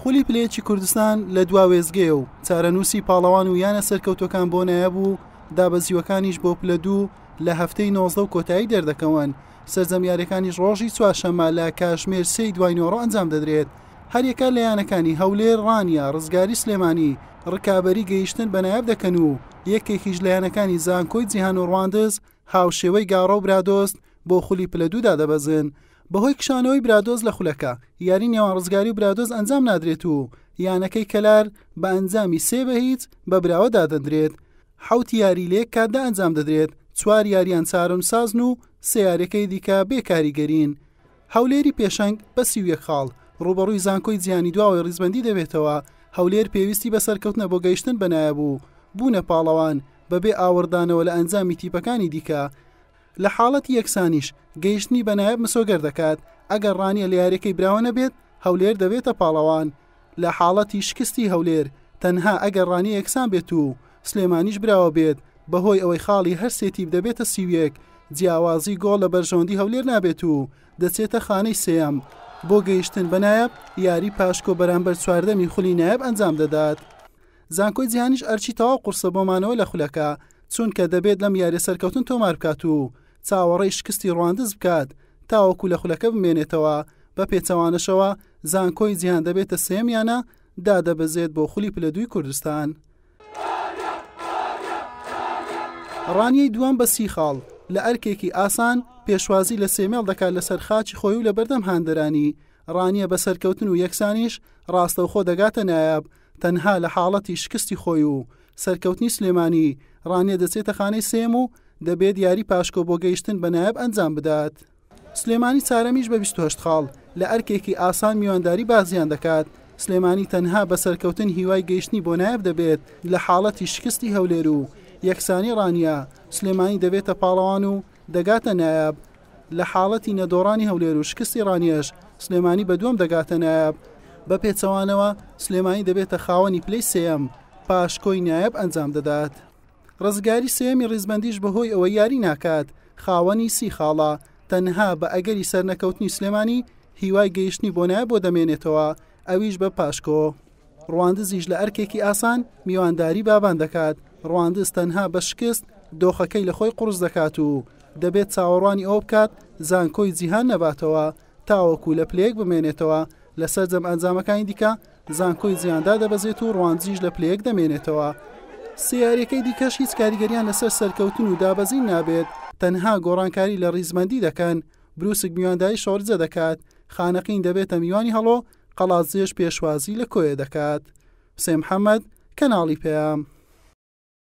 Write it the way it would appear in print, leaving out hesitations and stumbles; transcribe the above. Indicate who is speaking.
Speaker 1: خولی پلەیەکی کوردستان لە دوا وێزگێ و چارەنووسی پاڵەوان و یانە سەرکەوتەکان بۆ نایەبوو دابەزیوەکانیش بۆ پلە دوو لە هەفتەی 19 و کۆتایی دەردەکەون. سەرجەمیارەکانیش ڕۆژی چوارشەممە لە کاتژمێر 3 دوای نۆڕۆ ئەنجام دەدرێت. هەریەکە لە یانەکانی هەولێر، ڕانیا، ڕزگاری سلێمانی ڕکابەری گەیشتن بە نایاب دەکەن و یەکێکیش لە یانەکانی زانکۆی جیهان و ڕواندز هاوشێوەی گاڕە و برادۆست بۆ خولی پلە دوودا دەبەزن. بەهۆی کشانەوەی برادۆز لە خولەکە یاری نێوان ڕزگاری و برادۆز ئەنجام نادرێت و یانەکەی کەلار بە ئەنجامی 3 بە هیچ بە براوە دادەدرێت. 7 یاری لە یەک کاتدا ئەنجام دەدرێت، 4 یاریان چارەنووس سازن و 3 یاریەکەی دیکە بێکاریگەرین. هەولێری پێشەنگ بە 31 خاڵ ڕوبەڕووی زانکۆی جیهانی دواوەی ڕیزبەندی دەبێتەوە. هەولێر پێویستی بە سەرکەوتنە بۆ گەیشتن بەنایەبوو بوونە پاڵەوان بەبێ ئاوردانەوە لە ئەنجامی تیپەکانی دیکە. لە حاڵەتی یەکسانیش گەیشتنی بەنایەب مسۆگەر دەکات. ئەگەر ڕانیە لە یاریەکەی براوە نەبێت هەولێر دەبێتە پاڵەوان. لە حاڵەتی شکستی هەولێر تەنها ئەگەر ڕانی یەکسان بێت و سلێمانیش براوە بێت بەهۆی ئەوەی خاڵی هەر سێتیب دەبێتە 31 جیاوازی گۆڵ لە بەرژەوەندی هەولێر نابێت و دەچێتە خانەی سێەم. بۆ گەیشتن بە نایەب یاری پاشکۆ بەرامبەر چواردەمی خولی نایەب ئەنجام دەدات. زانکۆی جیهانیش ئەرچی تەواو قورسە بۆمانەوە لە خولەکە چونکە دەبێت لەم یاریە سەرکەوتن تۆمار بکات و چاوەڕێی شکستی ڕواندز بکات تاوەکو لە خولەکە بمێنێتەوە. بە پێچەوانەشەوە زانکۆی جیهان دەبێتە سێم یانە دادەبەزێت بۆ خولی پلە دووی کوردستان. ڕانیەی دووەم بە 30 خاڵ لە ئەرکێکی ئاسان پێشوازی لە سێمێڵ دەکات لەسەر خاچی خۆی و لە بەردەم هاندەرانی. ڕانیە بە سەرکەوتن و یەکسانیش ڕاستەوخۆ دەگاتە نایاب. تەنها لە حاڵەتی شکستی خۆی و سەرکەوتنی سلێمانی ڕانیە دەچێتە خانەی سێم و دەبێت یاری پاشکۆ بۆ گەیشتن بە نایاب ئەنجام بدات. سلێمانی چارەمیش بە 28 خاڵ لە ئەرکێکی ئاسان میوانداری بازیان دەکات. سلێمانی تەنها بە سەرکەوتن هیوای گەیشتنی بۆ نایاب دەبێت لە حاڵەتی شکستی هەولێر و یەکسانی ڕانیە. سلێمانی دەبێتە پاڵەوان و دەگاتە نایاب. لە حاڵەتی نەدۆڕانی هەولێر و شکستی ڕانیەش سلێمانی بە دووەم دەگاتە نایاب. بە پێچەوانەوە سلێمانی دەبێتە خاوەنی پلەی سێەم پاشکۆی نایاب ئەنجام دەدات. ڕزگاری سێمی ڕیزبەندیش بەهۆی ئەوە یاری ناکات، خاوەنی 30 خاڵە تەنها بە ئەگەری سەرنەکەوتنی سلێمانی هیوای گەیشتنی بۆ نایاب بۆ دەمێنێتەوە، ئەویش بە پاشکۆ. ڕواندزیش لە ئەرکێکی ئاسان میوانداری بابان دەکات. ڕواندز تەنها بە شکست دۆخەکەی لە خۆی قورس دەکات و دەبێت چاوەڕوانی ئەو بکات زانکۆی جیهان نەباتەوە تاوەکو لە پلەیەک بمێنێتەوە. لەسەر جەم ئەنجامەکانی دیکە زانکۆی جیهاندا دەبەزێت و ڕواندزیش لە پلەیەک دەمێنێتەوە. سیارەکەی دیکەش هیچ کاریگەریان لەسەر سەرکەوتن و دابەزین نابێت، تەنها گۆڕانکاری لە ڕیزمەندی دەکەن. بروسک میوانداری شۆرجە دەکات، خانەقین دەبێتە میوانی هەڵۆ، قەڵازێش پێشوازی لە کۆیە دەکات. حوسێن محەممەد، کەناڵی پێام.